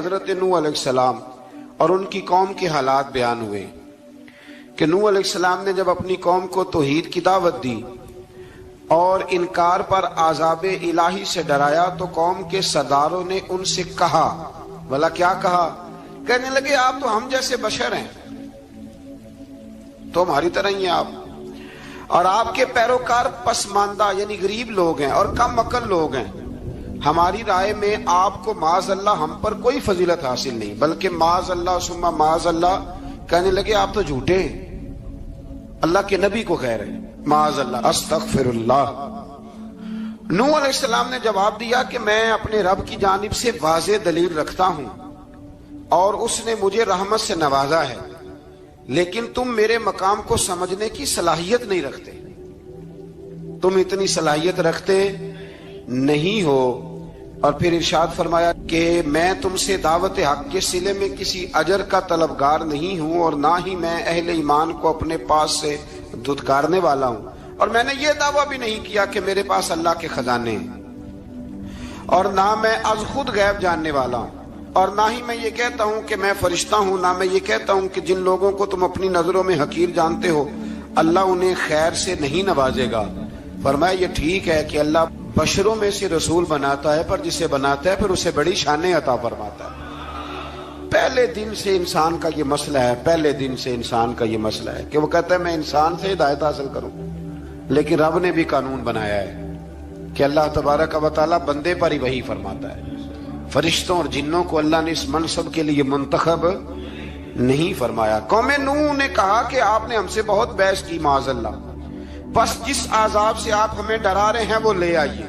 حضرت نوح علیہ السلام اور ان کی قوم کے حالات بیان ہوئے کہ نوح علیہ السلام نے جب اپنی قوم کو توحید کی دعوت دی اور انکار پر عذاب الہی سے ڈرایا تو قوم کے سرداروں نے ان سے کہا، بھلا کیا کہا؟ کہنے لگے آپ تو ہم جیسے بشر ہیں، تو ہماری طرح ہی ہیں آپ، اور آپ کے پیروکار پسماندہ یعنی غریب لوگ ہیں اور کم عقل لوگ ہیں۔ ہماری رائے میں آپ کو معاذ اللہ ہم پر کوئی فضیلت حاصل نہیں، بلکہ معاذ اللہ ثم معاذ اللہ۔ کہنے لگے آپ تو جھوٹے ہیں، اللہ کے نبی کو کہہ رہے ہیں معاذ اللہ، استغفر اللہ۔ نوح علیہ السلام نے جواب دیا کہ میں اپنے رب کی جانب سے واضح دلیل رکھتا ہوں اور اس نے مجھے رحمت سے نوازا ہے، لیکن تم میرے مقام کو سمجھنے کی صلاحیت نہیں رکھتے، تم اتنی صلاحیت رکھتے نہیں ہو۔ اور پھر ارشاد فرمایا کہ میں تم سے دعوت حق کے صلے میں کسی اجر کا طلبگار نہیں ہوں، اور نہ ہی میں اہل ایمان کو اپنے پاس سے دھتکارنے والا ہوں، اور میں نے یہ دعویٰ بھی نہیں کیا کہ میرے پاس اللہ کے خزانے ہیں، اور نہ میں از خود غیب جاننے والا ہوں، اور نہ ہی میں یہ کہتا ہوں کہ میں فرشتہ ہوں، نہ میں یہ کہتا ہوں کہ جن لوگوں کو تم اپنی نظروں میں حقیر جانتے ہو اللہ انہیں خیر سے نہیں نوازے گا۔ فرمایا یہ ٹھیک ہے کہ اللہ بشروں میں سے رسول بناتا ہے، پر جسے بناتا ہے پھر اسے بڑی شانیں عطا فرماتا ہے۔ پہلے دن سے انسان کا یہ مسئلہ ہے، پہلے دن سے انسان کا یہ مسئلہ ہے کہ وہ کہتا ہے میں انسان سے ہدایت حاصل کروں، لیکن رب نے بھی قانون بنایا ہے کہ اللہ تبارک و تعالیٰ بندے پر ہی وحی فرماتا ہے، فرشتوں اور جنوں کو اللہ نے اس منصب کے لیے منتخب نہیں فرمایا۔ قوم نوح نے کہا کہ آپ نے ہم سے بہت بحث کی معاذ اللہ، بس جس عذاب سے آپ ہمیں ڈرا رہے ہیں وہ لے آئیے۔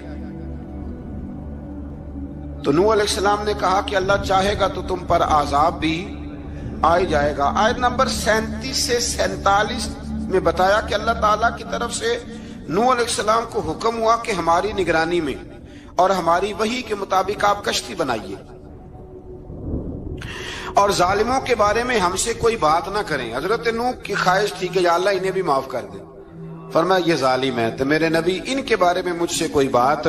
تو نوح علیہ السلام نے کہا کہ اللہ چاہے گا تو تم پر عذاب بھی آ جائے گا۔ آیت نمبر 37 سے 47 میں بتایا کہ اللہ تعالیٰ کی طرف سے نوح علیہ السلام کو حکم ہوا کہ ہماری نگرانی میں اور ہماری وحی کے مطابق آپ کشتی بنائیے، اور ظالموں کے بارے میں ہم سے کوئی بات نہ کریں۔ حضرت نوح کی خواہش تھی کہ یا اللہ انہیں بھی معاف کر دے، فرمایا یہ ظالم ہے تو میرے نبی ان کے بارے میں مجھ سے کوئی بات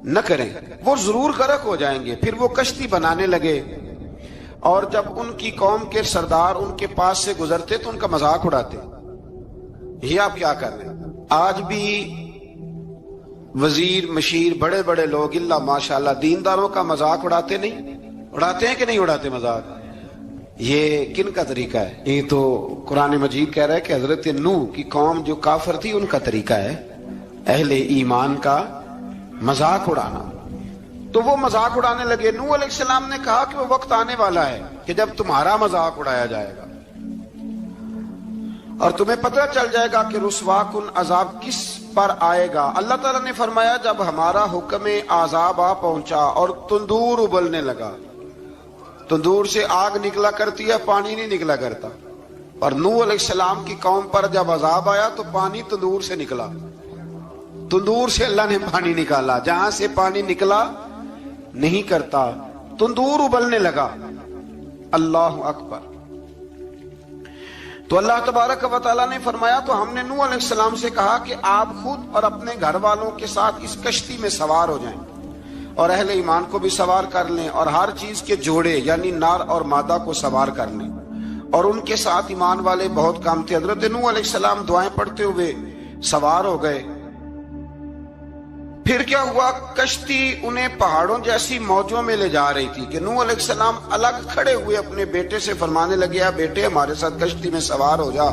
نہ کریں، وہ ضرور غرق ہو جائیں گے۔ پھر وہ کشتی بنانے لگے، اور جب ان کی قوم کے سردار ان کے پاس سے گزرتے تو ان کا مذاق اڑاتے۔ یہ آپ کیا کر رہے ہیں؟ آج بھی وزیر مشیر بڑے بڑے لوگ اللہ ماشاءاللہ دینداروں کا مذاق اڑاتے نہیں؟ اڑاتے ہیں کہ نہیں اڑاتے مذاق؟ یہ کن کا طریقہ ہے؟ یہ تو قرآن مجید کہہ رہا ہے کہ حضرت نوح کی قوم جو کافر تھی ان کا طریقہ ہے اہل ایمان کا مذاق اڑانا۔ تو وہ مذاق اڑانے لگے۔ نوح علیہ السلام نے کہا کہ وہ وقت آنے والا ہے کہ جب تمہارا مذاق اڑایا جائے گا اور تمہیں پتہ چل جائے گا کہ رسوا کن عذاب کس پر آئے گا۔ اللہ تعالیٰ نے فرمایا جب ہمارا حکم عذاب آ پہنچا اور تندور ابلنے لگا، تندور سے آگ نکلا کرتی ہے، پانی نہیں نکلا کرتا، اور نوح علیہ السلام کی قوم پر جب عذاب آیا تو پانی تندور سے نکلا، تندور سے اللہ نے پانی نکالا، جہاں سے پانی نکلا نہیں کرتا، تندور ابلنے لگا۔ اللہ اکبر۔ تو اللہ تبارک و تعالیٰ نے فرمایا تو ہم نے نوح علیہ السلام سے کہا کہ آپ خود اور اپنے گھر والوں کے ساتھ اس کشتی میں سوار ہو جائیں اور اہل ایمان کو بھی سوار کر لیں، اور ہر چیز کے جوڑے یعنی نر اور مادہ کو سوار کر لیں، اور ان کے ساتھ ایمان والے بہت کام تھے۔ حضرت نوح علیہ السلام دعائیں پڑھتے ہوئے سوار ہو گئے۔ پھر کیا ہوا؟ کشتی انہیں پہاڑوں جیسی موجوں میں لے جا رہی تھی کہ نوح علیہ السلام الگ کھڑے ہوئے اپنے بیٹے سے فرمانے لگے اے بیٹے ہمارے ساتھ کشتی میں سوار ہو جا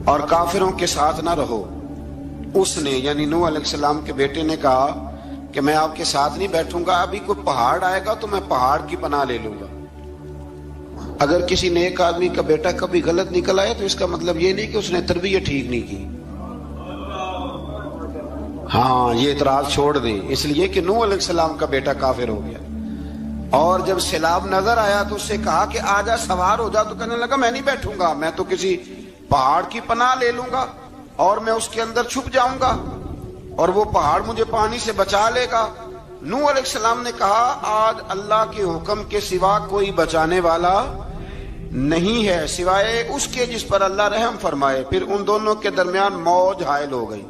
اور کافروں کے ساتھ نہ رہو۔ اس نے یعنی نوح علیہ السلام کے بیٹے نے کہا کہ میں آپ کے ساتھ نہیں بیٹھوں گا، ابھی کوئی پہاڑ آئے گا تو میں پہاڑ کی پناہ لے لوں گا۔ اگر کسی نیک آدمی کا بیٹا کبھی غلط نکل آئے تو اس کا مطلب یہ نہیں کہ اس نے تربیت ٹھیک نہیں کی، ہاں یہ اعتراض چھوڑ دیں، اس لیے کہ نوح علیہ السلام کا بیٹا کافر ہو گیا۔ اور جب سیلاب نظر آیا تو اس سے کہا کہ آجا سوار ہو جا، تو کہنے لگا میں نہیں بیٹھوں گا، میں تو کسی پہاڑ کی پناہ لے لوں گا اور میں اس کے اندر چھپ جاؤں گا اور وہ پہاڑ مجھے پانی سے بچا لے گا۔ نوح علیہ السلام نے کہا آج اللہ کے حکم کے سوا کوئی بچانے والا نہیں ہے سوائے اس کے جس پر اللہ رحم فرمائے۔ پھر ان دونوں کے درمیان موج حائل ہو گئی،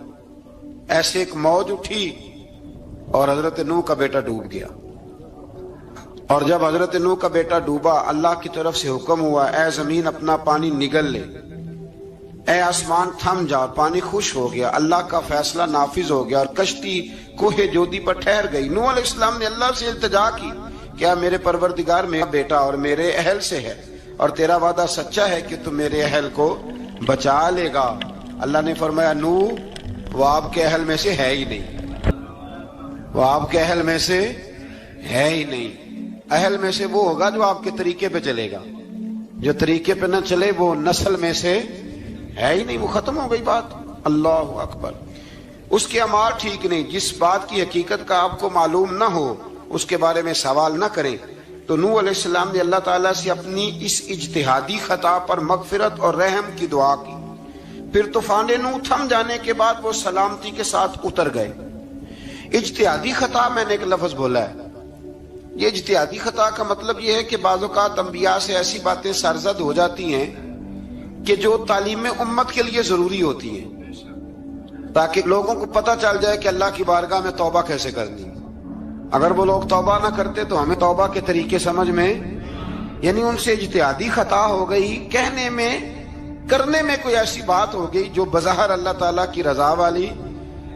ایسے ایک موج اٹھی اور حضرت نوح کا بیٹا ڈوب گیا۔ اور جب حضرت نوح کا بیٹا ڈوبا، اللہ کی طرف سے حکم ہوا اے زمین اپنا پانی نگل لے، اے آسمان تھم جا، پانی خوش ہو گیا، اللہ کا فیصلہ نافذ ہو گیا اور کشتی کوہ جودی پر ٹھہر گئی۔ نوح علیہ السلام نے اللہ سے التجا کی، کیا میرے پروردگار میرا بیٹا اور میرے اہل سے ہے، اور تیرا وعدہ سچا ہے کہ تم میرے اہل کو بچا لے گا۔ اللہ نے فرمایا نوح وہ آپ کے اہل میں سے ہے ہی نہیں، وہ آپ کے اہل میں سے ہے ہی نہیں۔ اہل میں سے وہ ہوگا جو آپ کے طریقے پہ چلے گا، جو طریقے پہ نہ چلے وہ نسل میں سے ہے ہی نہیں، وہ ختم ہو گئی بات۔ اللہ اکبر۔ اس کے اعمال ٹھیک نہیں، جس بات کی حقیقت کا آپ کو معلوم نہ ہو اس کے بارے میں سوال نہ کریں۔ تو نوح علیہ السلام نے اللہ تعالیٰ سے اپنی اس اجتہادی خطا پر مغفرت اور رحم کی دعا کی۔ پھر طوفان نوح تھم جانے کے بعد وہ سلامتی کے ساتھ اتر گئے۔ اجتہادی خطا میں نے ایک لفظ بولا ہے، یہ اجتہادی خطا کا مطلب یہ ہے کہ بعض اوقات انبیاء سے ایسی باتیں سرزد ہو جاتی ہیں کہ جو تعلیم امت کے لیے ضروری ہوتی ہیں، تاکہ لوگوں کو پتہ چل جائے کہ اللہ کی بارگاہ میں توبہ کیسے کرنی۔ اگر وہ لوگ توبہ نہ کرتے تو ہمیں توبہ کے طریقے سمجھ میں، یعنی ان سے اجتہادی خطا ہو گئی، کہنے میں کرنے میں کوئی ایسی بات ہو گئی جو بظاہر اللہ تعالیٰ کی رضا والی،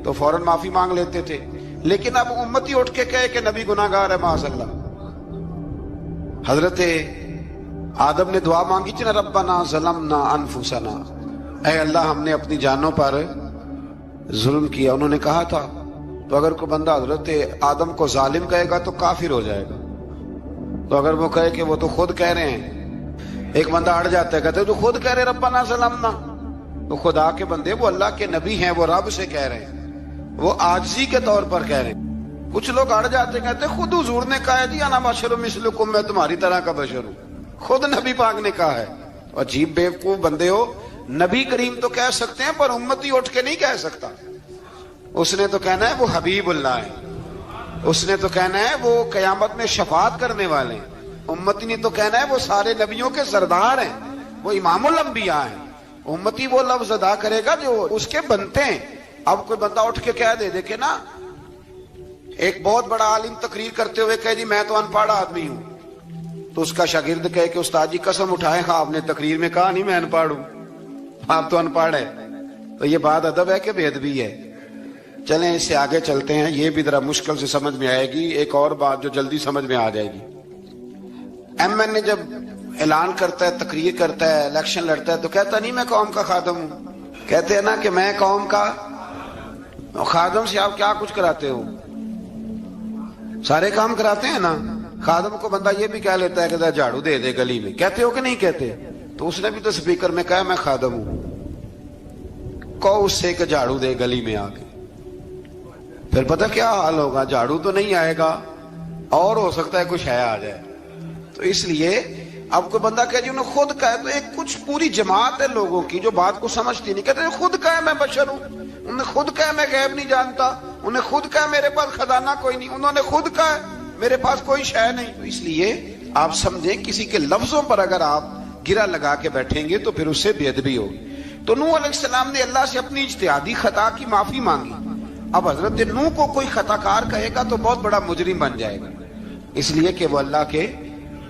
تو فوراً معافی مانگ لیتے تھے۔ لیکن اب امتی اٹھ کے کہے کہ نبی گناہ گار ہے معاذ اللہ۔ حضرت آدم نے دعا مانگی تھی نا، ربنا ظلمنا انفسنا، اے اللہ ہم نے اپنی جانوں پر ظلم کیا۔ انہوں نے کہا تھا تو اگر کوئی بندہ حضرت آدم کو ظالم کہے گا تو کافر ہو جائے گا، تو اگر وہ کہے کہ وہ تو خود کہہ رہے ہیں، ایک بندہ اڑ جاتا ہے کہتے تو خود کہہ رہے ربنا ظلمنا، تو خدا کے بندے وہ اللہ کے نبی ہیں، وہ رب سے کہہ رہے ہیں، وہ عاجزی کے طور پر کہہ رہے ہیں۔ کچھ لوگ اڑ جاتے کہتے خود حضور نے کہا ہے جی انا بشر مثلکم، میں تمہاری طرح کا بشر ہوں، خود نبی پاک نے کہا ہے۔ عجیب بیوقوف بندے ہو، نبی کریم تو کہہ سکتے ہیں پر امتی اٹھ کے نہیں کہہ سکتا۔ اس نے تو کہنا ہے وہ حبیب اللہ ہے، اس نے تو کہنا ہے وہ قیامت میں شفاعت کرنے والے ہیں، امتی نے تو کہنا ہے وہ سارے نبیوں کے سردار ہیں، وہ امام الانبیاء ہیں۔ امتی وہ لفظ ادا کرے گا جو اس کے بنتے ہیں۔ اب کوئی بندہ اٹھ کے کہہ دے دیکھے نا، ایک بہت بڑا عالم تقریر کرتے ہوئے کہے جی میں تو ان پڑھ آدمی ہوں، تو اس کا شاگرد کہے کہ استاد جی قسم اٹھائے ہاں آپ نے تقریر میں کہا نہیں میں ان پڑھ ہوں، آپ تو ان پڑھ ہے۔ تو یہ بات ادب ہے کہ بے ادبی ہے؟ چلیں اس سے آگے چلتے ہیں، یہ بھی ذرا مشکل سے سمجھ میں آئے گی۔ ایک اور بات جو جلدی سمجھ میں آ جائے گی، ایم این اے جب اعلان کرتا ہے، تقریر کرتا ہے، الیکشن لڑتا ہے تو کہتا نہیں میں قوم کا خادم ہوں، کہتے ہیں نا کہ میں قوم کا خادم سے آپ کیا کچھ کراتے ہو؟ سارے کام کراتے ہیں نا۔ خادم کو بندہ یہ بھی کہہ لیتا ہے کہ جھاڑو دے دے گلی میں، کہتے ہو کہ نہیں کہتے؟ تو اس نے بھی تو سپیکر میں کہا میں خادم ہوں، کہو اس سے کہ جھاڑو دے گلی میں آ کے، پھر پتہ کیا حال ہوگا؟ جھاڑو تو نہیں آئے گا اور ہو سکتا ہے کچھ ہے آ جائے۔ تو اس لیے اب کوئی بندہ کہے جی انہوں نے خود کہا ہے، تو ایک کچھ پوری جماعت ہے لوگوں کی جو بات کو سمجھتی نہیں، کہتے ہیں خود کہا ہے میں بشر ہوں، انہوں نے خود کہا میں غیب نہیں جانتا، انہوں نے خود کہا میرے پاس خزانہ کوئی نہیں، انہوں نے خود کہا میرے پاس کوئی شے نہیں۔ تو اس لیے آپ سمجھیں کسی کے لفظوں پر اگر آپ گرا لگا کے بیٹھیں گے تو پھر اس سے بے ادبی ہوگی۔ تو نوح علیہ السلام نے اللہ سے اپنی اجتہادی خطا کی معافی مانگی۔ اب حضرت نوح کو کوئی خطا کار کہے گا تو بہت بڑا مجرم بن جائے گا، اس لیے کہ وہ اللہ کے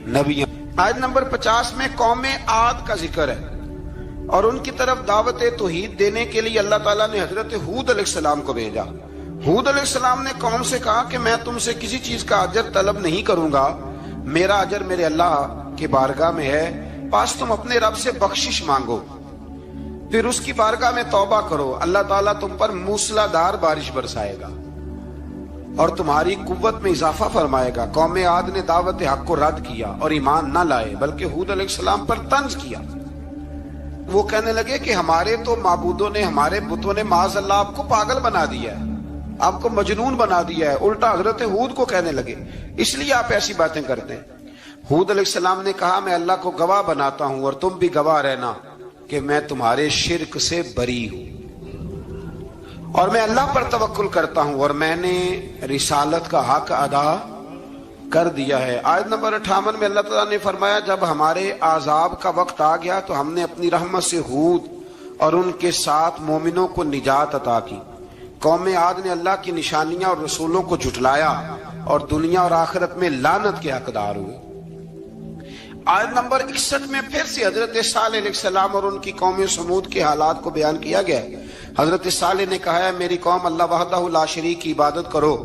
نبی ہیں۔ آیت نمبر 50 میں قوم عاد کا ذکر ہے اور ان کی طرف دعوت توحید دینے کے لیے اللہ تعالیٰ نے حضرت ہود علیہ السلام کو بھیجا۔ ہود علیہ السلام نے قوم سے کہا کہ میں تم سے کسی چیز کا اجر طلب نہیں کروں گا، میرا اجر میرے اللہ کی بارگاہ میں ہے، پاس تم اپنے رب سے بخشش مانگو، پھر اس کی بارگاہ میں توبہ کرو، اللہ تعالیٰ تم پر موسلا دار بارش برسائے گا اور تمہاری قوت میں اضافہ فرمائے گا۔ قوم عاد نے دعوت حق کو رد کیا اور ایمان نہ لائے، بلکہ ہود علیہ السلام پر طنز کیا۔ وہ کہنے لگے کہ ہمارے تو معبودوں نے، ہمارے بتوں نے معاذ اللہ آپ کو پاگل بنا دیا ہے، آپ کو مجنون بنا دیا ہے، الٹا حضرت ہود کو کہنے لگے، اس لیے آپ ایسی باتیں کرتے ہیں۔ ہود علیہ السلام نے کہا میں اللہ کو گواہ بناتا ہوں اور تم بھی گواہ رہنا کہ میں تمہارے شرک سے بری ہوں اور میں اللہ پر توکل کرتا ہوں اور میں نے رسالت کا حق ادا کر دیا ہے۔ آیت نمبر 58 میں اللہ تعالیٰ نے فرمایا جب ہمارے عذاب کا وقت آ گیا تو ہم نے اپنی رحمت سے ہود اور ان کے ساتھ مومنوں کو نجات عطا کی۔ قوم عاد نے اللہ کی نشانیاں اور رسولوں کو جھٹلایا اور دنیا اور آخرت میں لعنت کے حقدار ہوئے۔ آیت نمبر 61 میں پھر سے حضرت صالح علیہ السلام اور ان کی قوم سمود کے حالات کو بیان کیا گیا ہے۔ حضرت صالح نے کہا ہے میری قوم اللہ وحدہ لا شریک کی عبادت کرو،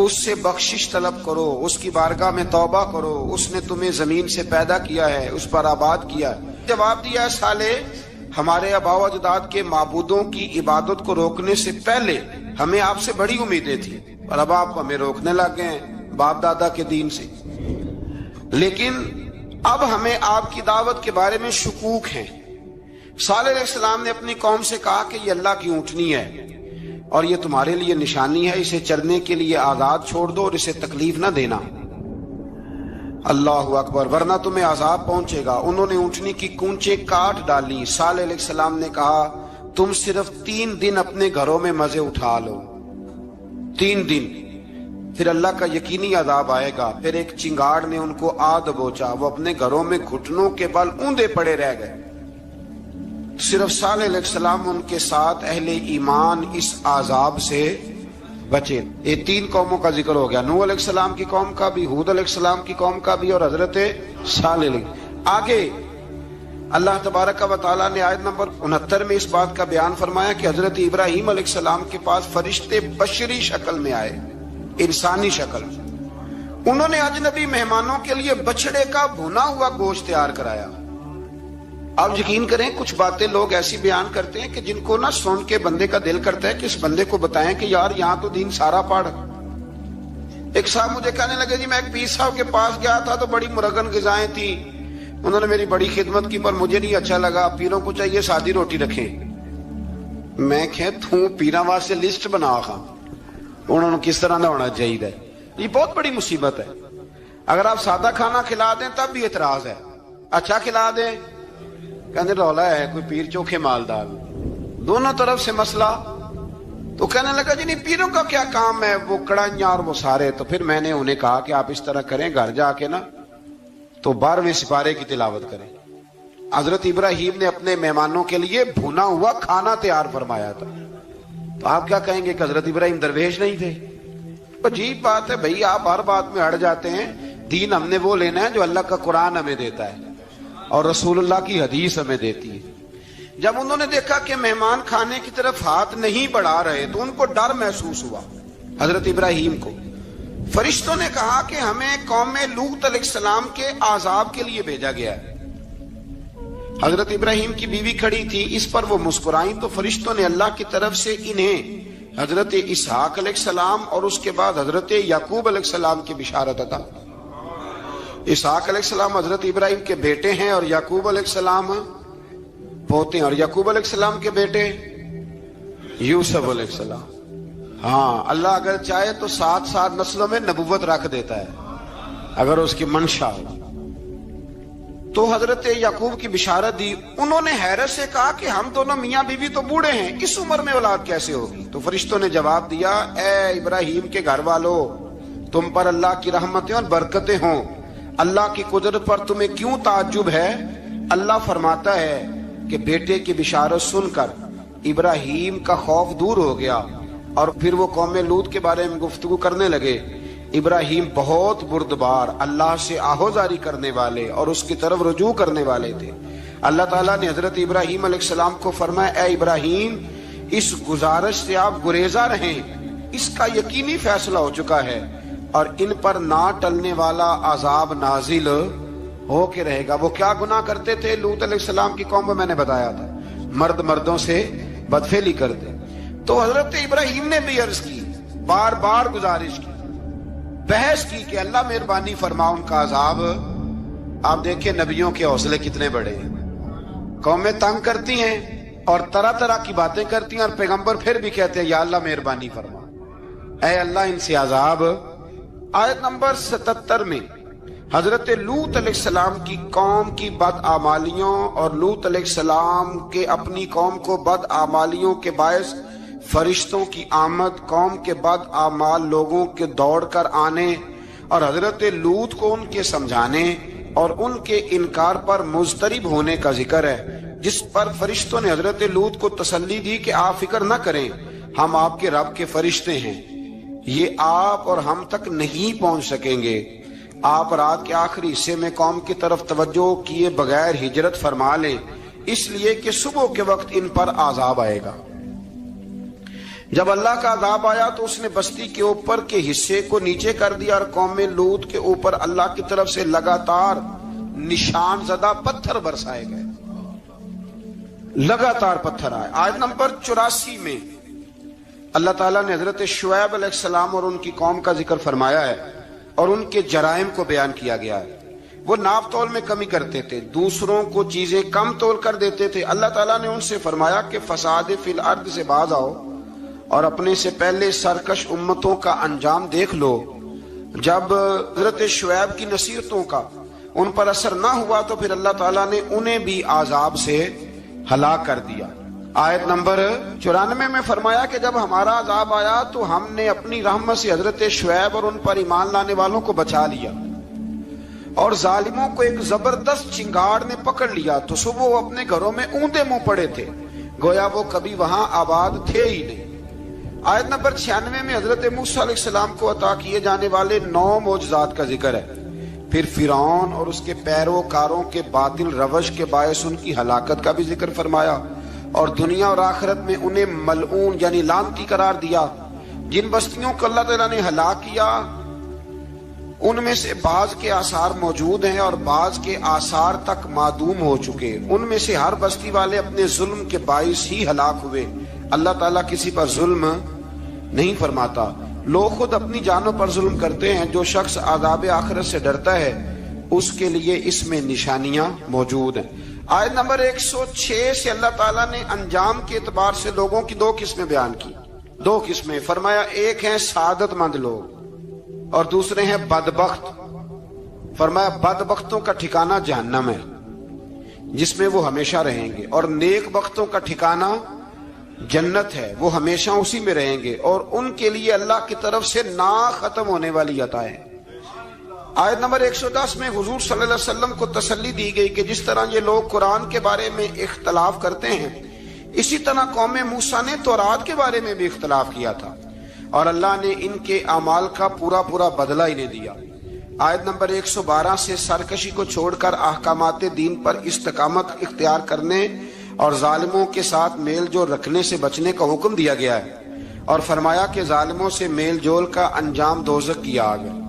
اس سے بخشش طلب کرو، اس کی بارگاہ میں توبہ کرو، اس نے تمہیں زمین سے پیدا کیا ہے، اس پر آباد کیا ہے۔ جواب دیا ہے صالح ہمارے آباء و اجداد کے معبودوں کی عبادت کو روکنے سے پہلے ہمیں آپ سے بڑی امیدیں تھیں، اور اب آپ ہمیں روکنے لگ گئے ہیں باپ دادا کے دین سے، لیکن اب ہمیں آپ کی دعوت کے بارے میں شکوک ہیں۔ صالح علیہ السلام نے اپنی قوم سے کہا کہ یہ اللہ کی اونٹنی ہے اور یہ تمہارے لیے نشانی ہے، اسے چرنے کے لیے آزاد چھوڑ دو اور اسے تکلیف نہ دینا۔ اللہ اکبر، ورنہ تمہیں عذاب پہنچے گا۔ انہوں نے اونٹنی کی کونچیں کاٹ ڈالی۔ صالح علیہ السلام نے کہا تم صرف 3 دن اپنے گھروں میں مزے اٹھا لو، 3 دن، پھر اللہ کا یقینی عذاب آئے گا۔ پھر ایک چنگاڑ نے ان کو آ دبوچا، وہ اپنے گھروں میں گھٹنوں کے بل اوندے پڑے رہ گئے۔ صرف صالح علیہ السلام ان کے ساتھ اہل ایمان اس عذاب سے بچے۔ یہ 3 قوموں کا ذکر ہو گیا، نوح علیہ السلام کی قوم کا بھی، ہود علیہ السلام کی قوم کا بھی، اور حضرت صالح علیہ۔ آگے اللہ تبارک و تعالیٰ نے آیت نمبر 69 میں اس بات کا بیان فرمایا کہ حضرت ابراہیم علیہ السلام کے پاس فرشتے بشری شکل میں آئے، انسانی شکل۔ انہوں نے اجنبی مہمانوں کے لیے بچڑے کا بھنا ہوا گوشت تیار کرایا۔ آپ یقین کریں کچھ باتیں لوگ ایسی بیان کرتے ہیں کہ جن کو نہ سن کے بندے کا دل کرتا ہے کہ اس بندے کو بتائیں کہ یار یہاں تو دین سارا پڑھ۔ ایک صاحب مجھے کہنے لگے جی میں ایک پیر صاحب کے پاس گیا تھا تو بڑی مرغن غذائیں تھیں، انہوں نے میری بڑی خدمت کی پر مجھے نہیں اچھا لگا، پیروں کو چاہیے سادی روٹی رکھیں۔ میں کہ تو پیراں واسطے لسٹ بنا خواہ انہوں نے کس طرح نہ ہونا چاہیے۔ یہ بہت بڑی مصیبت ہے۔ اگر آپ سادہ کھانا کھلا دیں تب بھی اعتراض ہے، اچھا کھلا دیں کہنے رولا ہے کوئی پیر چوکھے مالدار، دونوں طرف سے مسئلہ۔ تو کہنے لگا جی نہیں پیروں کا کیا کام ہے، وہ کڑائیاں اور وہ سارے۔ تو پھر میں نے انہیں کہا کہ آپ اس طرح کریں، گھر جا کے نا تو 12ویں سپارے کی تلاوت کریں۔ حضرت ابراہیم نے اپنے مہمانوں کے لیے بھونا ہوا کھانا تیار فرمایا تھا۔ تو آپ کیا کہیں گے کہ حضرت ابراہیم درویش نہیں تھے؟ عجیب بات ہے بھائی، آپ ہر بات میں اڑ جاتے ہیں۔ دین ہم نے وہ لینا ہے جو اللہ کا قرآن ہمیں دیتا ہے اور رسول اللہ کی حدیث ہمیں دیتی ہے۔ جب انہوں نے دیکھا کہ مہمان کھانے کی طرف ہاتھ نہیں بڑھا رہے تو ان کو ڈر محسوس ہوا۔ حضرت ابراہیم کو فرشتوں نے کہا کہ ہمیں قوم لوط علیہ السلام کے عذاب کے لیے بھیجا گیا ہے۔ حضرت ابراہیم کی بیوی کھڑی تھی، اس پر وہ مسکرائیں تو فرشتوں نے اللہ کی طرف سے انہیں حضرت اسحاق علیہ السلام اور اس کے بعد حضرت یعقوب علیہ السلام کی بشارت عطا۔ اسحاق علیہ السلام حضرت ابراہیم کے بیٹے ہیں اور یعقوب علیہ السلام پوتے ہیں، اور یعقوب علیہ السلام کے بیٹے یوسف علیہ السلام۔ ہاں اللہ اگر چاہے تو 7 نسلوں میں نبوت رکھ دیتا ہے اگر اس کی منشا ہو۔ تو حضرت یعقوب کی بشارت دی۔ انہوں نے حیرت سے کہا کہ ہم دونوں میاں بیوی تو بوڑھے ہیں، اس عمر میں اولاد کیسے ہوگی؟ تو فرشتوں نے جواب دیا اے ابراہیم کے گھر والو، تم پر اللہ کی رحمتیں اور برکتیں ہوں، اللہ کی قدرت پر تمہیں کیوں تعجب ہے؟ اللہ فرماتا ہے کہ بیٹے کی بشارت سن کر ابراہیم کا خوف دور ہو گیا اور پھر وہ قوم لوط کے بارے میں گفتگو کرنے لگے۔ ابراہیم بہت بردبار، اللہ سے آہوزاری کرنے والے اور اس کی طرف رجوع کرنے والے تھے۔ اللہ تعالیٰ نے حضرت ابراہیم علیہ السلام کو فرمایا اے ابراہیم اس گزارش سے آپ گریزاں رہیں، اس کا یقینی فیصلہ ہو چکا ہے اور ان پر نہ ٹلنے والا عذاب نازل ہو کے رہے گا۔ وہ کیا گناہ کرتے تھے؟ لوط علیہ السلام کی قوم کو میں نے بتایا تھا، مرد مردوں سے بدفعلی کرتے۔ تو حضرت ابراہیم نے بھی عرض کی، بار بار گزارش کی، بحث کی کہ اللہ مہربانی فرما ان کا عذاب۔ آپ دیکھیں نبیوں کے حوصلے کتنے بڑے ہیں، قومیں تنگ کرتی ہیں اور طرح طرح کی باتیں کرتی ہیں اور پیغمبر پھر بھی کہتے ہیں یا اللہ مہربانی فرما، اے اللہ ان سے عذاب۔ آیت نمبر 77 میں حضرت لوط علیہ السلام کی قوم کی بدعمالیوں اور لوط علیہ السلام کے اپنی قوم کو بدعمالیوں کے باعث فرشتوں کی آمد، قوم کے بدعمال لوگوں کے دوڑ کر آنے اور حضرت لوط کو ان کے سمجھانے اور ان کے انکار پر مضطرب ہونے کا ذکر ہے، جس پر فرشتوں نے حضرت لوط کو تسلی دی کہ آپ فکر نہ کریں، ہم آپ کے رب کے فرشتے ہیں، یہ آپ اور ہم تک نہیں پہنچ سکیں گے۔ آپ رات کے آخری حصے میں قوم کی طرف توجہ کیے بغیر ہجرت فرما لیں، اس لیے کہ صبح کے وقت ان پر عذاب آئے گا۔ جب اللہ کا عذاب آیا تو اس نے بستی کے اوپر کے حصے کو نیچے کر دیا اور قوم لوط کے اوپر اللہ کی طرف سے لگاتار نشان زدہ پتھر برسائے گئے، لگاتار پتھر آئے۔ آیت نمبر 84 میں اللہ تعالیٰ نے حضرت شعیب علیہ السلام اور ان کی قوم کا ذکر فرمایا ہے اور ان کے جرائم کو بیان کیا گیا ہے۔ وہ ناپ تول میں کمی کرتے تھے، دوسروں کو چیزیں کم تول کر دیتے تھے۔ اللہ تعالیٰ نے ان سے فرمایا کہ فساد فی الارض سے باز آؤ اور اپنے سے پہلے سرکش امتوں کا انجام دیکھ لو۔ جب حضرت شعیب کی نصیحتوں کا ان پر اثر نہ ہوا تو پھر اللہ تعالیٰ نے انہیں بھی عذاب سے ہلاک کر دیا۔ آیت نمبر 94 میں فرمایا کہ جب ہمارا عذاب آیا تو ہم نے اپنی رحمت سے حضرت شعیب اور ان پر ایمان لانے والوں کو بچا لیا، اور ظالموں کو ایک زبردست چنگاڑ نے پکڑ لیا تو صبح وہ اپنے گھروں میں اوندا منہ پڑے تھے، گویا وہ کبھی وہاں آباد تھے ہی نہیں۔ آیت نمبر 96 میں حضرت موسیٰ علیہ السلام کو عطا کیے جانے والے 9 معجزات کا ذکر ہے۔ پھر فرعون اور اس کے پیروکاروں کے باطل روش کے باعث ان کی ہلاکت کا بھی ذکر فرمایا، اور دنیا اور آخرت میں انہیں ملعون یعنی لعنتی قرار دیا۔ جن بستیوں کو اللہ تعالیٰ نے ہلاک کیا ان میں سے بعض کے آثار موجود ہیں اور بعض کے آثار تک معدوم ہو چکے۔ ان میں سے ہر بستی والے اپنے ظلم کے باعث ہی ہلاک ہوئے۔ اللہ تعالیٰ کسی پر ظلم نہیں فرماتا، لوگ خود اپنی جانوں پر ظلم کرتے ہیں۔ جو شخص عذاب آخرت سے ڈرتا ہے اس کے لیے اس میں نشانیاں موجود ہیں۔ آیت نمبر 106 سے اللہ تعالیٰ نے انجام کے اعتبار سے لوگوں کی 2 قسمیں بیان کی۔ 2 قسمیں فرمایا، ایک ہیں سعادت مند لوگ اور دوسرے ہیں بدبخت۔ فرمایا بدبختوں کا ٹھکانہ جہنم ہے جس میں وہ ہمیشہ رہیں گے، اور نیک بختوں کا ٹھکانہ جنت ہے، وہ ہمیشہ اسی میں رہیں گے، اور ان کے لیے اللہ کی طرف سے نا ختم ہونے والی عطائیں۔ آیت نمبر 110 میں حضور صلی اللہ علیہ وسلم کو تسلی دی گئی کہ جس طرح یہ لوگ قرآن کے بارے میں اختلاف کرتے ہیں، اسی طرح قوم موسیٰ نے تورات کے بارے میں بھی اختلاف کیا تھا، اور اللہ نے ان کے اعمال کا پورا بدلہ انہیں دیا۔ آیت نمبر 112 سے سرکشی کو چھوڑ کر احکامات دین پر استقامت اختیار کرنے اور ظالموں کے ساتھ میل جول رکھنے سے بچنے کا حکم دیا گیا ہے، اور فرمایا کہ ظالموں سے میل جول کا انجام دوزخ کی آگ ہے۔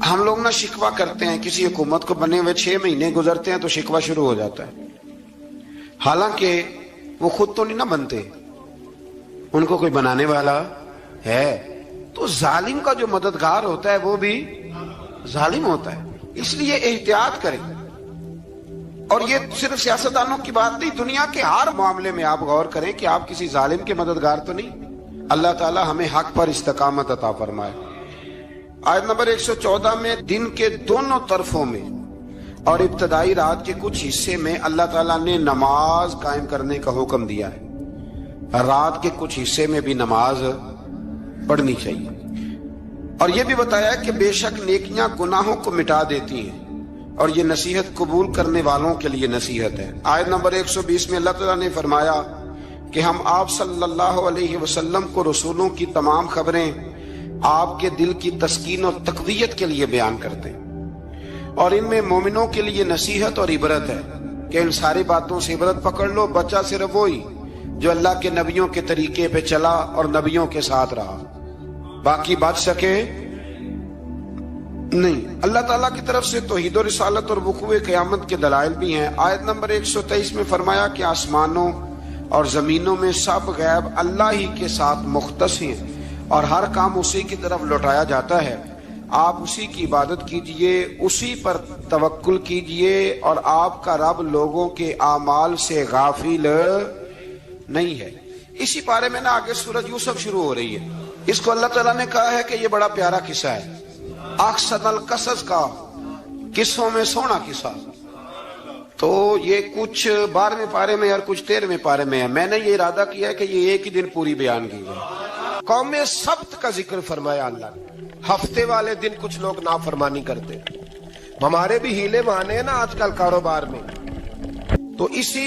ہم لوگ نہ شکوہ کرتے ہیں، کسی حکومت کو بنے ہوئے 6 مہینے گزرتے ہیں تو شکوہ شروع ہو جاتا ہے، حالانکہ وہ خود تو نہیں نہ بنتے، ان کو کوئی بنانے والا ہے۔ تو ظالم کا جو مددگار ہوتا ہے وہ بھی ظالم ہوتا ہے، اس لیے احتیاط کریں۔ اور یہ صرف سیاستدانوں کی بات نہیں، دنیا کے ہر معاملے میں آپ غور کریں کہ آپ کسی ظالم کے مددگار تو نہیں۔ اللہ تعالی ہمیں حق پر استقامت عطا فرمائے۔ آیت نمبر 114 میں دن کے دونوں طرفوں میں اور ابتدائی رات کے کچھ حصے میں اللہ تعالیٰ نے نماز قائم کرنے کا حکم دیا ہے۔ رات کے کچھ حصے میں بھی نماز پڑھنی چاہیے، اور یہ بھی بتایا کہ بے شک نیکیاں گناہوں کو مٹا دیتی ہیں، اور یہ نصیحت قبول کرنے والوں کے لیے نصیحت ہے۔ آیت نمبر 120 میں اللہ تعالیٰ نے فرمایا کہ ہم آپ صلی اللہ علیہ وسلم کو رسولوں کی تمام خبریں آپ کے دل کی تسکین اور تقویت کے لیے بیان کرتے ہیں، اور ان میں مومنوں کے لیے نصیحت اور عبرت ہے کہ ان ساری باتوں سے عبرت پکڑ لو۔ بچہ صرف وہی جو اللہ کے نبیوں کے طریقے پہ چلا اور نبیوں کے ساتھ رہا، باقی بچ سکے نہیں۔ اللہ تعالیٰ کی طرف سے توحید و رسالت اور وقوع قیامت کے دلائل بھی ہیں۔ آیت نمبر 123 میں فرمایا کہ آسمانوں اور زمینوں میں سب غیب اللہ ہی کے ساتھ مختص ہیں، اور ہر کام اسی کی طرف لوٹایا جاتا ہے۔ آپ اسی کی عبادت کیجئے، اسی پر توکل کیجئے، اور آپ کا رب لوگوں کے اعمال سے غافل نہیں ہے۔ اسی بارے میں نا آگے سورۃ یوسف شروع ہو رہی ہے۔ اس کو اللہ تعالیٰ نے کہا ہے کہ یہ بڑا پیارا قصہ ہے، احسن القصص کا، قصوں میں سونا قصہ۔ تو یہ کچھ 12ویں پارے میں اور کچھ 13ویں پارے میں ہے۔ میں نے یہ ارادہ کیا ہے کہ یہ ایک ہی دن پوری بیان کی جائے۔ قوم سبت کا ذکر فرمایا اللہ نے۔ ہفتے والے دن کچھ لوگ نافرمانی کرتے، ہمارے بھی ہیلے بہانے ہیں نا آج کل کاروبار میں، تو اسی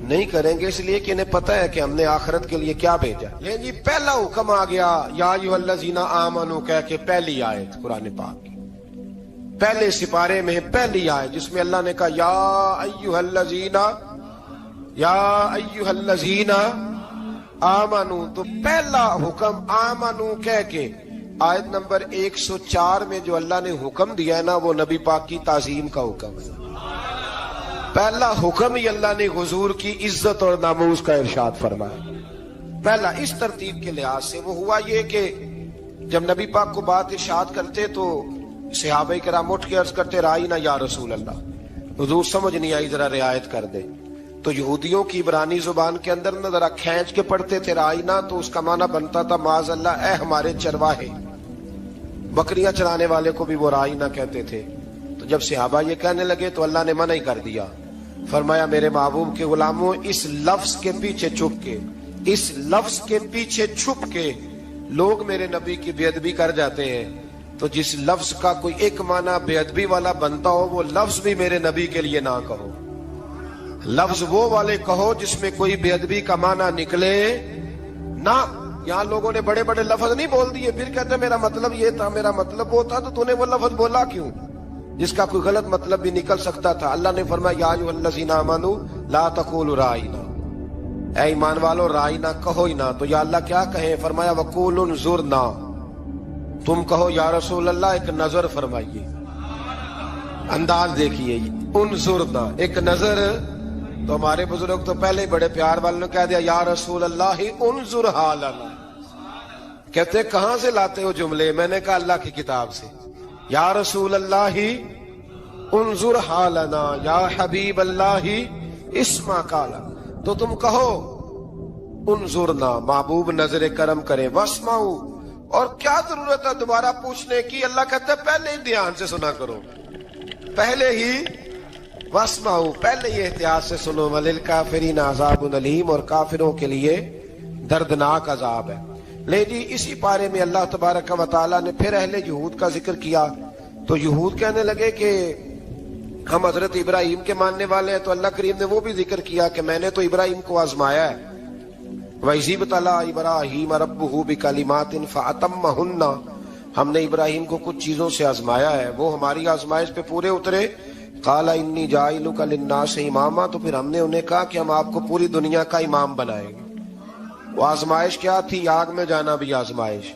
نہیں کریں گے، اس لیے کہ انہیں پتہ ہے کہ ہم نے آخرت کے لیے کیا بھیجا۔ لیکن جی پہلا حکم آ گیا یا ایھا الذین آمنوا کہہ کے، پہلی آیت قرآن پاک کی پہلے سپارے میں پہلی آیت جس میں اللہ نے کہا یا ایھا الذین آمنوا، تو پہلا حکم آمنوا کہہ کے آیت نمبر 104 میں جو اللہ نے حکم دیا ہے نا، وہ نبی پاک کی تعظیم کا حکم ہے۔ پہلا حکم ہی اللہ نے حضور کی عزت اور ناموس کا ارشاد فرمایا۔ پہلا اس ترتیب کے لحاظ سے وہ ہوا یہ کہ جب نبی پاک کو بات ارشاد کرتے تو صحابہ کرام اٹھ کے عرض کرتے رائینا یا رسول اللہ، حضور سمجھ نہیں آئی ذرا رعایت کر دے۔ تو یہودیوں کی عبرانی زبان کے اندر نہ ذرا کھینچ کے پڑھتے تھے رائینا، تو اس کا معنی بنتا تھا معاذ اللہ اے ہمارے چرواہے، بکریاں چرانے والے کو بھی وہ رائینا کہتے تھے۔ تو جب صحابہ یہ کہنے لگے تو اللہ نے منع ہی کر دیا، فرمایا میرے محبوب کے غلاموں، اس لفظ کے پیچھے چھپ کے، اس لفظ کے پیچھے چھپ کے لوگ میرے نبی کی بے ادبی کر جاتے ہیں، تو جس لفظ کا کوئی ایک معنی بے ادبی والا بنتا ہو وہ لفظ بھی میرے نبی کے لیے نہ کہو، لفظ وہ والے کہو جس میں کوئی بے ادبی کا معنی نکلے نہ۔ یہاں لوگوں نے بڑے بڑے لفظ نہیں بول دیے، پھر کہتے میرا مطلب یہ تھا، میرا مطلب وہ تھا، تو تو نے وہ لفظ بولا کیوں جس کا کوئی غلط مطلب بھی نکل سکتا تھا۔ اللہ نے فرمایا یا ایھا الذین آمنوا لا تقولوا رائینا، اے ایمان والو رائینا کہو ہی نہ۔ تو یا اللہ کیا کہیں؟ فرمایا وقولوا انظرنا، تم کہو یا رسول اللہ ایک نظر فرمائیے، انداز دیکھیے، انظرنا ایک نظر۔ تو ہمارے بزرگ تو پہلے ہی بڑے پیار والوں نے کہہ دیا یا رسول اللہ انظر حالنا، کہتے کہاں سے لاتے ہو جملے؟ میں نے کہا اللہ کی کتاب سے، یا رسول اللہ انظر حالنا یا حبیب اللہ اسمع قالا، تو تم کہو انظرنا، محبوب نظر کرم کرے، واسمعوا، اور کیا ضرورت ہے دوبارہ پوچھنے کی؟ اللہ کہتا ہے پہلے ہی دھیان سے سنا کرو، پہلے ہی واسمعوا، پہلے ہی احتیاط سے سنو، وللکافرین عذاب علیم، اور کافروں کے لیے دردناک عذاب ہے۔ لے جی اسی پارے میں اللہ تبارک و تعالیٰ نے پھر اہل یہود کا ذکر کیا، تو یہود کہنے لگے کہ ہم حضرت ابراہیم کے ماننے والے ہیں، تو اللہ کریم نے وہ بھی ذکر کیا کہ میں نے تو ابراہیم کو آزمایا ہے، وَإِذِ ابْتَلَىٰ إِبْرَاهِيمَ رَبُّهُ بِكَلِمَاتٍ فَأَتَمَّهُنَّ، ہم نے ابراہیم کو کچھ چیزوں سے آزمایا ہے، وہ ہماری آزمائش پہ پورے اترے۔ قَالَ إِنِّي جَاعِلُكَ لِلنَّاسِ إِمَامًا، تو پھر ہم نے انہیں کہا کہ ہم آپ کو پوری دنیا کا امام بنائیں گے۔ وہ آزمائش کیا تھی؟ آگ میں جانا بھی آزمائش،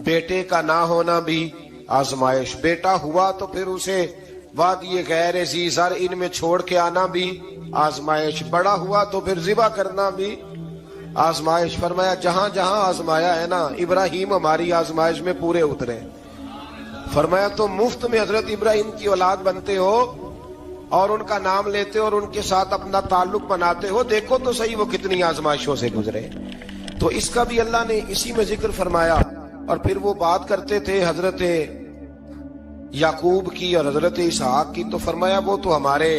بیٹے کا نہ ہونا بھی آزمائش، بیٹا ہوا تو پھر اسے وادی غیر ذی زرع میں چھوڑ کے آنا بھی آزمائش، بڑا ہوا تو پھر ذبح کرنا بھی آزمائش۔ فرمایا جہاں جہاں آزمایا ہے نا، ابراہیم ہماری آزمائش میں پورے اترے۔ فرمایا تو مفت میں حضرت ابراہیم کی اولاد بنتے ہو اور ان کا نام لیتے ہو اور ان کے ساتھ اپنا تعلق بناتے ہو، دیکھو تو صحیح وہ کتنی آزمائشوں سے گزرے۔ تو اس کا بھی اللہ نے اسی میں ذکر فرمایا۔ اور پھر وہ بات کرتے تھے حضرت یعقوب کی اور حضرت اسحاق کی، تو فرمایا وہ تو ہمارے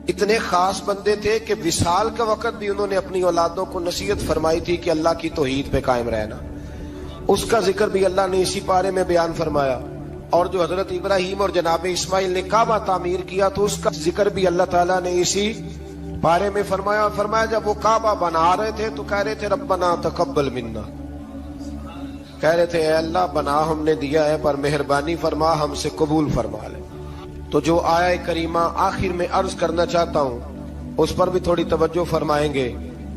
اتنے خاص بندے تھے کہ وصال کا وقت بھی انہوں نے اپنی اولادوں کو نصیحت فرمائی تھی کہ اللہ کی توحید پہ قائم رہنا، اس کا ذکر بھی اللہ نے اسی پارے میں بیان فرمایا۔ اور جو حضرت ابراہیم اور جناب اسماعیل نے کعبہ تعمیر کیا تو اس کا ذکر بھی اللہ تعالیٰ نے اسی پارے میں فرمایا۔ اور فرمایا جب وہ کعبہ بنا رہے تھے تو کہہ رہے تھے ربنا تقبل منا، کہہ رہے تھے اے اللہ بنا ہم نے دیا ہے پر مہربانی فرما ہم سے قبول فرما لے۔ تو جو آیہ کریمہ آخر میں عرض کرنا چاہتا ہوں اس پر بھی تھوڑی توجہ فرمائیں گے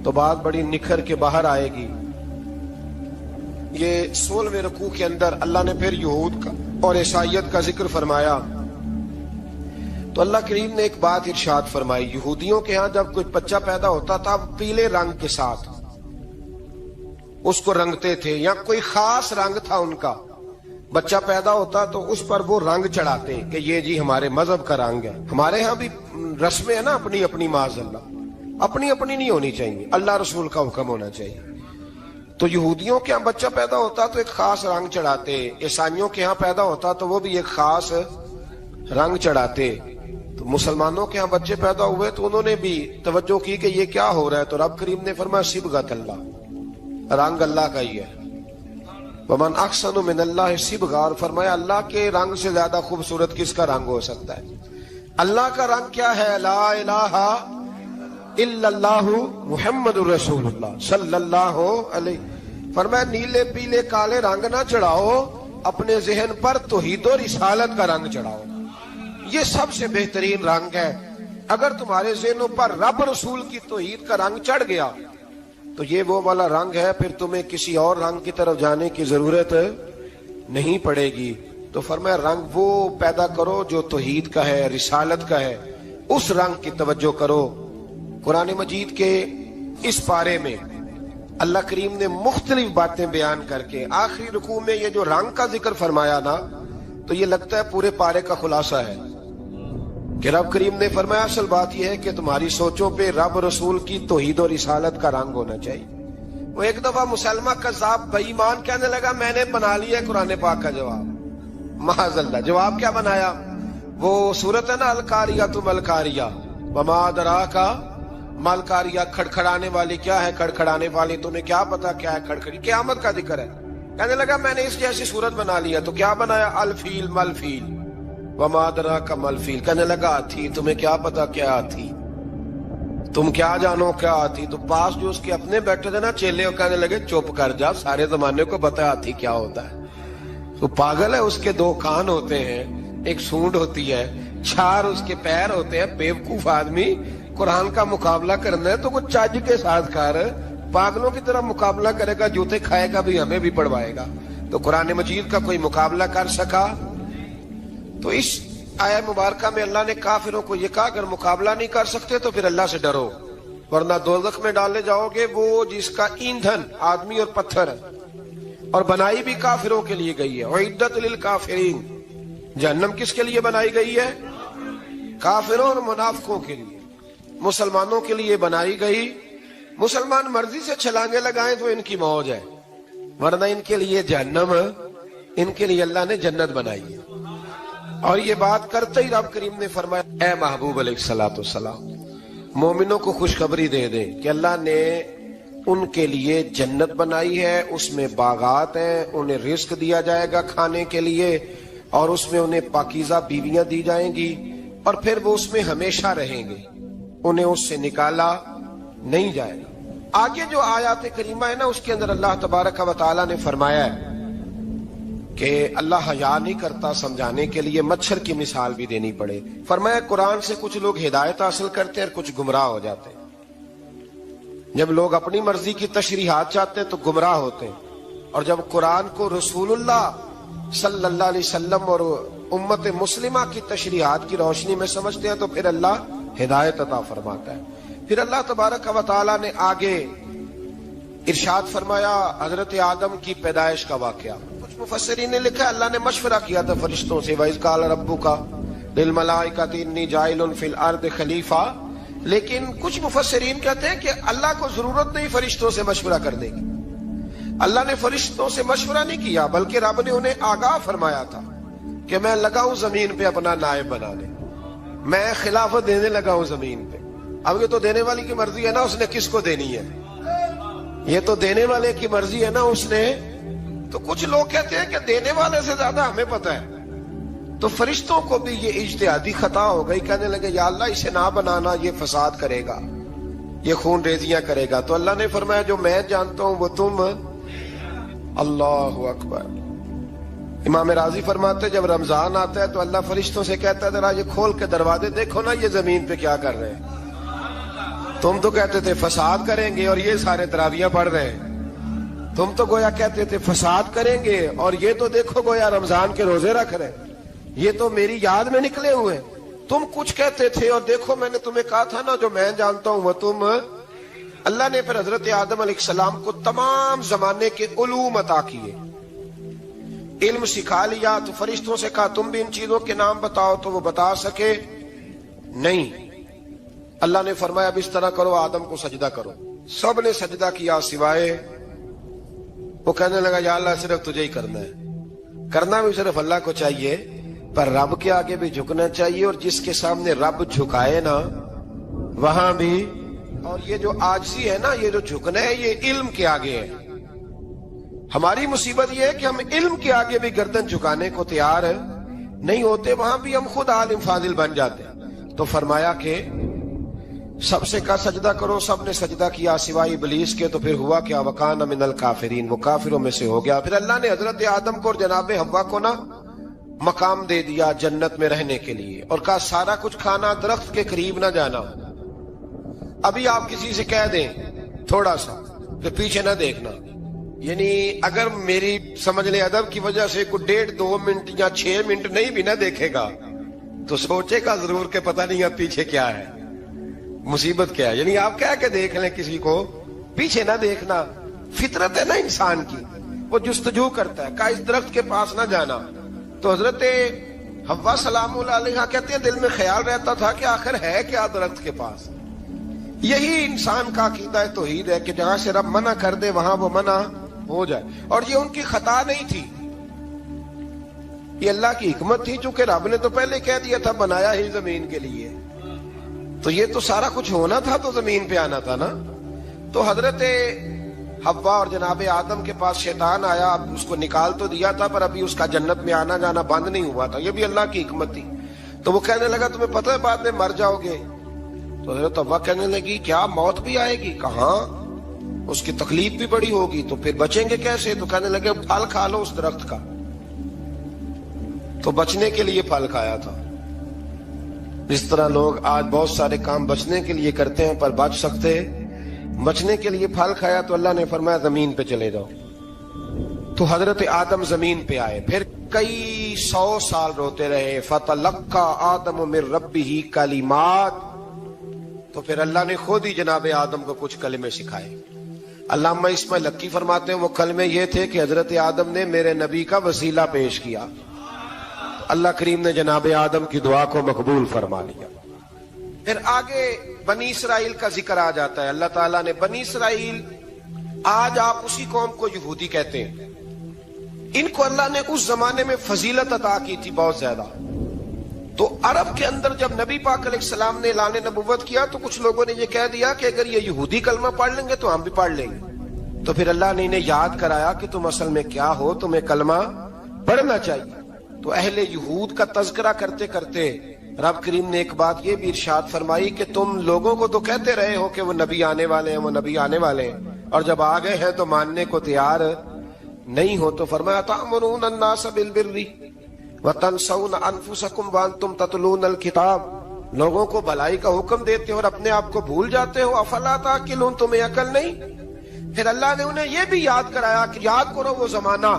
تو بات بڑی نکھر کے باہر آئے گی۔ یہ 16ویں رکوع کے اندر اللہ نے پھر یہود کا اور عیسائیت کا ذکر فرمایا، تو اللہ کریم نے ایک بات ارشاد فرمائی، یہودیوں کے ہاں جب کوئی بچہ پیدا ہوتا تھا پیلے رنگ کے ساتھ اس کو رنگتے تھے، یا کوئی خاص رنگ تھا ان کا، بچہ پیدا ہوتا تو اس پر وہ رنگ چڑھاتے کہ یہ جی ہمارے مذہب کا رنگ ہے۔ ہمارے ہاں بھی رسمیں ہیں نا اپنی اپنی، معاذ اللہ اپنی اپنی نہیں ہونی چاہیے، اللہ رسول کا حکم ہونا چاہیے۔ تو یہودیوں کے ہاں بچہ پیدا ہوتا تو ایک خاص رنگ چڑھاتے، عیسائیوں کے ہاں پیدا ہوتا تو وہ بھی ایک خاص رنگ چڑھاتے۔ تو مسلمانوں کے ہاں بچے پیدا ہوئے تو انہوں نے بھی توجہ کی کہ یہ کیا ہو رہا ہے، تو رب کریم نے فرمایا صبغۃ اللہ، رنگ اللہ کا ہی ہے، ومن احسن من اللہ صبغہ، فرمایا اللہ کے رنگ سے زیادہ خوبصورت کس کا رنگ ہو سکتا ہے؟ اللہ کا رنگ کیا ہے؟ لا الہ الا اللہ محمد الرسول اللہ صلی اللہ علیہ. فرمایا نیلے پیلے کالے رنگ نہ چڑھاؤ، اپنے ذہن پر توحید و رسالت کا رنگ چڑھاؤ. یہ سب سے بہترین رنگ ہے. اگر تمہارے ذہنوں پر رب رسول کی توحید کا رنگ چڑھ گیا تو یہ وہ والا رنگ ہے، پھر تمہیں کسی اور رنگ کی طرف جانے کی ضرورت نہیں پڑے گی. تو فرمایا رنگ وہ پیدا کرو جو توحید کا ہے، رسالت کا ہے، اس رنگ کی توجہ کرو. قرآن مجید کے اس پارے میں اللہ کریم نے مختلف باتیں بیان کر کے آخری رکوع میں یہ جو رنگ کا ذکر فرمایا نا، تو یہ لگتا ہے پورے پارے کا خلاصہ ہے کہ رب کریم نے فرمایا اصل بات یہ ہے کہ تمہاری سوچوں پہ رب رسول کی توحید و رسالت کا رنگ ہونا چاہیے. وہ ایک دفعہ مسلمہ کذاب بے ایمان کہنے لگا میں نے بنا لیا قرآن پاک کا جواب. معاذ اللہ. جواب کیا بنایا؟ وہ سورت ہے نا القاریہ تم القاریہ وما ادراک مالکاریہ، کھڑکھڑانے والی. کیا ہے کھڑکھڑانے والی؟ تمہیں کیا پتا کیا ہے کھڑکھڑی؟ قیامت کا ذکر ہے. کہنے لگا میں نے اس جیسی صورت بنا لیا. تو کیا بنایا؟ الفیل ملفیل وما ادراک ملفیل. کہنے لگا ہاتھی. تمہیں کیا پتا کیا ہاتھی؟ تم کیا جانو کیا ہاتھی؟ تو پاس جو اس کے اپنے بیٹھے تھے نا چیلے، وہ کہنے لگے چپ کر جا، سارے زمانے کو پتا ہاتھی کیا ہوتا ہے. تو پاگل ہے، اس کے دو کان ہوتے ہیں، ایک سونڈ ہوتی ہے، چار اس کے پیر ہوتے ہیں. بیوقوف آدمی قرآن کا مقابلہ کرنا ہے تو کچھ چاج کے ساتھ کر. پاگلوں کی طرح مقابلہ کرے گا، جوتے کھائے گا بھی ہمیں بھی پڑھوائے گا. تو قرآن مجید کا کوئی مقابلہ کر سکا؟ تو اس آیہ مبارکہ میں اللہ نے کافروں کو یہ کہا اگر مقابلہ نہیں کر سکتے تو پھر اللہ سے ڈرو، ورنہ دوزخ میں ڈالے جاؤ گے، وہ جس کا ایندھن آدمی اور پتھر ہے، اور بنائی بھی کافروں کے لیے گئی ہے. اعدت للکافرین. جہنم کس کے لیے بنائی گئی ہے؟ کافروں اور منافقوں کے لیے. مسلمانوں کے لیے بنائی گئی. مسلمان مرضی سے چھلانگے لگائیں تو ان کی موج ہے، ورنہ ان کے لیے جہنم، ان کے لیے اللہ نے جنت بنائی ہے. اور یہ بات کرتے ہی رب کریم نے فرمایا اے محبوب علیہ الصلوۃ والسلام مومنوں کو خوشخبری دے دے کہ اللہ نے ان کے لیے جنت بنائی ہے، اس میں باغات ہیں، انہیں رزق دیا جائے گا کھانے کے لیے، اور اس میں انہیں پاکیزہ بیویاں دی جائیں گی، اور پھر وہ اس میں ہمیشہ رہیں گے، انہیں اس سے نکالا نہیں جائے گا. آگے جو آیات کریمہ ہے نا اس کے اندر اللہ تبارک و تعالیٰ نے فرمایا ہے کہ اللہ حیا نہیں کرتا سمجھانے کے لیے مچھر کی مثال بھی دینی پڑے. فرمایا قرآن سے کچھ لوگ ہدایت حاصل کرتے ہیں اور کچھ گمراہ ہو جاتے ہیں. جب لوگ اپنی مرضی کی تشریحات چاہتے ہیں تو گمراہ ہوتے ہیں، اور جب قرآن کو رسول اللہ صلی اللہ علیہ وسلم اور امت مسلمہ کی تشریحات کی روشنی میں سمجھتے ہیں تو پھر اللہ ہدایت عطا فرماتا ہے. پھر اللہ تبارک و تعالیٰ نے آگے ارشاد فرمایا حضرت آدم کی پیدائش کا واقعہ. کچھ مفسرین نے لکھا اللہ نے مشورہ کیا تھا فرشتوں سے وَإِذْ قَالَ رَبُّكَ لِلْمَلَائِكَةِ إِنِّي جَاعِلٌ فِي الْأَرْضِ خَلِيفَةً. لیکن کچھ مفسرین کہتے ہیں کہ اللہ کو ضرورت نہیں فرشتوں سے مشورہ کرنے کی. اللہ نے فرشتوں سے مشورہ نہیں کیا بلکہ رب نے انہیں آگاہ فرمایا تھا کہ میں لگا ہوں زمین پہ اپنا نائب بنانے، میں خلافت دینے لگا ہوں زمین پہ. اب یہ تو دینے والی کی مرضی ہے نا اس نے کس کو دینی ہے، یہ تو دینے والے کی مرضی ہے نا اس نے. تو کچھ لوگ کہتے ہیں کہ دینے والے سے زیادہ ہمیں پتہ ہے. تو فرشتوں کو بھی یہ اجتہادی خطا ہو گئی، کہنے لگے یا اللہ اسے نہ بنانا، یہ فساد کرے گا، یہ خون ریزیاں کرے گا. تو اللہ نے فرمایا جو میں جانتا ہوں وہ تم. اللہ اکبر. امام راضی فرماتے جب رمضان آتا ہے تو اللہ فرشتوں سے کہتا ہے ذرا یہ کھول کے دروازے دیکھو نا یہ زمین پہ کیا کر رہے ہیں. تم تو کہتے تھے فساد کریں گے اور یہ سارے تراویحیں پڑھ رہے ہیں. تم تو گویا کہتے تھے فساد کریں گے اور یہ تو دیکھو گویا رمضان کے روزے رکھ رہے ہیں. یہ تو میری یاد میں نکلے ہوئے. تم کچھ کہتے تھے اور دیکھو میں نے تمہیں کہا تھا نا جو میں جانتا ہوں وہ تم. اللہ نے پھر حضرت آدم علیہ السلام کو تمام زمانے کے علوم عطا کیے، علم سکھا لیا. تو فرشتوں سے کہا تم بھی ان چیزوں کے نام بتاؤ تو وہ بتا سکے نہیں. اللہ نے فرمایا اب اس طرح کرو آدم کو سجدہ کرو. سب نے سجدہ کیا سوائے وہ. کہنے لگا یا اللہ صرف تجھے ہی کرنا ہے. کرنا بھی صرف اللہ کو چاہیے پر رب کے آگے بھی جھکنا چاہیے، اور جس کے سامنے رب جھکائے نا وہاں بھی. اور یہ جو عاجزی ہے نا یہ جو جھکنا ہے یہ علم کے آگے ہے. ہماری مصیبت یہ ہے کہ ہم علم کے آگے بھی گردن جھکانے کو تیار نہیں ہوتے، وہاں بھی ہم خود عالم فاضل بن جاتے. تو فرمایا کہ سب سے کہا سجدہ کرو، سب نے سجدہ کیا سوائے ابلیس کے، تو پھر ہوا کیا؟ وکان من الکافرین، وہ کافروں میں سے ہو گیا۔ پھر اللہ نے حضرت آدم کو اور جناب حوا کو نا مقام دے دیا جنت میں رہنے کے لیے، اور کہا سارا کچھ کھانا، درخت کے قریب نہ جانا۔ ابھی آپ کسی سے کہہ دیں تھوڑا سا کہ پیچھے نہ دیکھنا، یعنی اگر میری سمجھ لیں ادب کی وجہ سے کوئی 1.5-2 منٹ یا 6 منٹ نہیں بھی نہ دیکھے گا تو سوچے گا ضرور کہ پتہ نہیں اب پیچھے کیا ہے، مصیبت کیا ہے۔ یعنی آپ کہہ کے دیکھ لیں کسی کو، پیچھے نہ دیکھنا، فطرت ہے نا انسان کی، وہ جستجو کرتا ہے، کہا اس درخت کے پاس نہ جانا۔ تو حضرت حوا سلام اللہ علیہ کہتے ہیں دل میں خیال رہتا تھا کہ آخر ہے کیا درخت کے پاس۔ یہی انسان کا عقیدہ توحید ہے کہ جہاں سے رب منع کر دے وہاں وہ منع ہو جائے، اور یہ ان کی خطا نہیں تھی، یہ اللہ کی حکمت تھی، چونکہ رب نے تو پہلے کہہ دیا تھا بنایا ہی زمین کے لیے، تو یہ تو سارا کچھ ہونا تھا تو زمین پہ آنا تھا نا۔ تو حضرت حوا اور جناب آدم کے پاس شیطان آیا، اب اس کو نکال تو دیا تھا پر ابھی اس کا جنت میں آنا جانا بند نہیں ہوا تھا، یہ بھی اللہ کی حکمت تھی۔ تو وہ کہنے لگا تمہیں پتہ ہے بعد میں مر جاؤ گے؟ تو حضرت حوا کہنے لگی کیا موت بھی آئے گی؟ کہاں، اس کی تکلیف بھی بڑی ہوگی، تو پھر بچیں گے کیسے؟ تو کہنے لگے پھل کھا لو اس درخت کا، تو بچنے کے لیے پھل کھایا تھا۔ اس طرح لوگ آج بہت سارے کام بچنے کے لیے کرتے ہیں پر بچ سکتے، بچنے کے لیے پھل کھایا تو اللہ نے فرمایا زمین پہ چلے جاؤ۔ تو حضرت آدم زمین پہ آئے، پھر کئی 100 سال روتے رہے، فَتَلَقَّى آدَمُ مِن رَبِّهِ کَلِمَاتٍ، تو پھر اللہ نے خود ہی جناب آدم کو کچھ کلمے سکھائے۔ علامہ اسماعیل حقی فرماتے ہیں وہ کلمے یہ تھے کہ حضرت آدم نے میرے نبی کا وسیلہ پیش کیا، اللہ کریم نے جناب آدم کی دعا کو مقبول فرما لیا۔ پھر آگے بنی اسرائیل کا ذکر آ جاتا ہے، اللہ تعالیٰ نے بنی اسرائیل، آج آپ اسی قوم کو یہودی کہتے ہیں، ان کو اللہ نے اس زمانے میں فضیلت عطا کی تھی بہت زیادہ۔ تو عرب کے اندر جب نبی پاک علیہ السلام نے اعلان نبوت کیا تو کچھ لوگوں نے یہ کہہ دیا کہ اگر یہ یہودی کلمہ پڑھ لیں گے تو ہم بھی پڑھ لیں گے۔ تو پھر اللہ نے انہیں یاد کرایا کہ تم اصل میں کیا ہو، تمہیں کلمہ پڑھنا چاہیے۔ تو اہل یہود کا تذکرہ کرتے کرتے رب کریم نے ایک بات یہ بھی ارشاد فرمائی کہ تم لوگوں کو تو کہتے رہے ہو کہ وہ نبی آنے والے ہیں، وہ نبی آنے والے ہیں، اور جب آ گئے ہیں تو ماننے کو تیار نہیں ہو۔ تو فرمایا تأمرون الناس بالبر وتنسون انفسکم وانتم تتلون الکتاب، لوگوں کو بھلائی کا حکم دیتے ہو اور اپنے آپ کو بھول جاتے ہو، افلا تعقلون، تمہیں عقل نہیں؟ پھر اللہ نے انہیں یہ بھی یاد کرایا کہ یاد کرو وہ زمانہ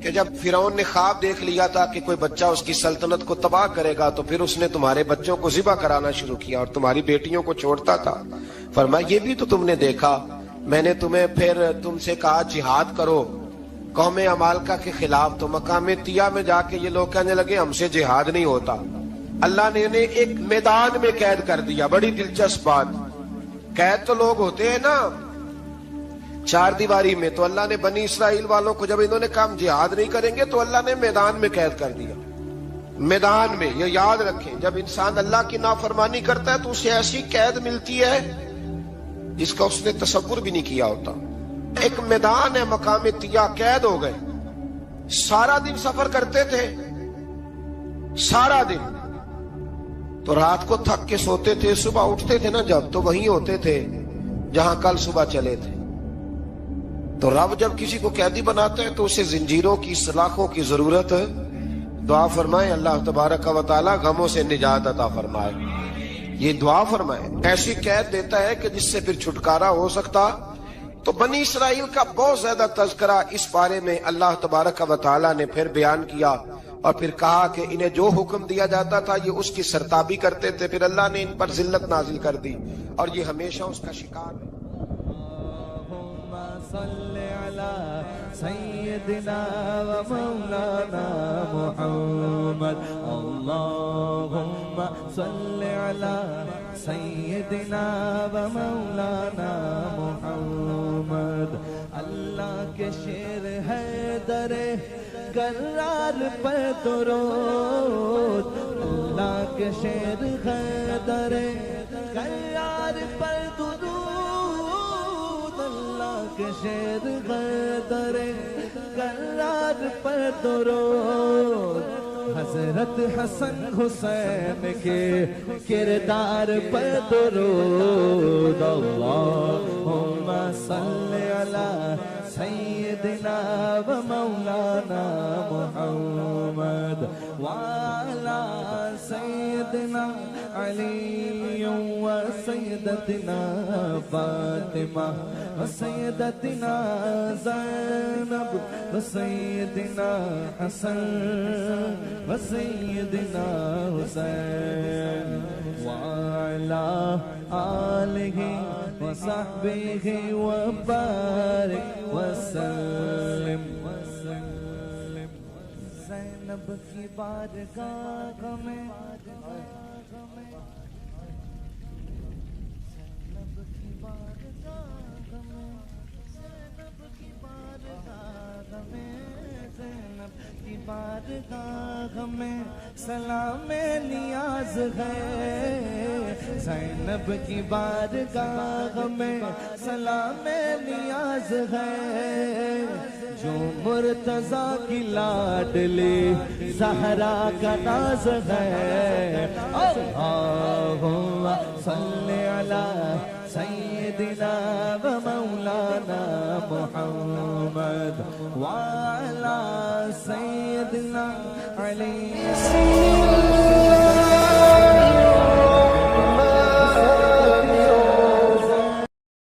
کہ جب فرعون نے خواب دیکھ لیا تھا کہ کوئی بچہ اس کی سلطنت کو تباہ کرے گا، تو پھر اس نے تمہارے بچوں کو ذبح کرانا شروع کیا اور تمہاری بیٹیوں کو چھوڑتا تھا۔ فرمایا یہ بھی تو تم نے دیکھا، میں نے تمہیں پھر تم سے کہا جہاد کرو قوم عمالقہ کے خلاف، تو مقام طیہ میں جا کے یہ لوگ کہنے لگے ہم سے جہاد نہیں ہوتا۔ اللہ نے انہیں ایک میدان میں قید کر دیا، بڑی دلچسپ بات، قید تو لوگ ہوتے ہیں نا چار دیواری میں، تو اللہ نے بنی اسرائیل والوں کو جب انہوں نے کہا ہم جہاد نہیں کریں گے تو اللہ نے میدان میں قید کر دیا۔ میدان میں، یہ یاد رکھیں، جب انسان اللہ کی نافرمانی کرتا ہے تو اسے ایسی قید ملتی ہے جس کا اس نے تصور بھی نہیں کیا ہوتا۔ ایک میدان ہے مقام طیہ، قید ہو گئے، سارا دن سفر کرتے تھے، سارا دن، تو رات کو تھک کے سوتے تھے، صبح اٹھتے تھے نا جب تو وہیں ہوتے تھے جہاں کل صبح چلے تھے۔ تو رب جب کسی کو قیدی بناتا ہے تو اسے زنجیروں کی، سلاخوں کی ضرورت، دعا فرمائے اللہ تبارک و تعالی غموں سے نجات عطا فرمائے، یہ دعا فرمائے، ایسی قید دیتا ہے کہ جس سے پھر چھٹکارا ہو سکتا۔ تو بنی اسرائیل کا بہت زیادہ تذکرہ اس بارے میں اللہ تبارک و تعالی نے پھر بیان کیا، اور پھر کہا کہ انہیں جو حکم دیا جاتا تھا یہ اس کی سرتابی کرتے تھے، پھر اللہ نے ان پر ذلت نازل کر دی اور یہ ہمیشہ اس کا شکار ہے۔ صل علی سیدنا و مولانا محمد، اللہم صل علی سیدنا و مولانا محمد۔ اللہ کے شیر ہے در کرار پر درود، اللہ کے شیر ہے در کرار پر درود، کے شیر غدر کرار پر درود، حضرت حسن حسین کے کردار پر درود اللہم صلی علی سیدنا و مولانا محمد وعلی سیدنا علی و سیدتنا فاطمہ و سیدتنا زینب و سیدنا حسن و سیدنا حسین وعلی آلہ و صحبہ و بارک وسلم زینب کی بارگاہ میں زینب کی بارگاہ میں زینب کی بارگاہ میں زینب کی بارگاہ میں سلام نیاز ہے زینب کی بارگاہ میں سلام نیاز ہے جو مرتضیٰ کی لاڈلی زہرا کا ناز ہے اللہم صلی علی سیدنا و مولانا محمد وعلی سیدنا علی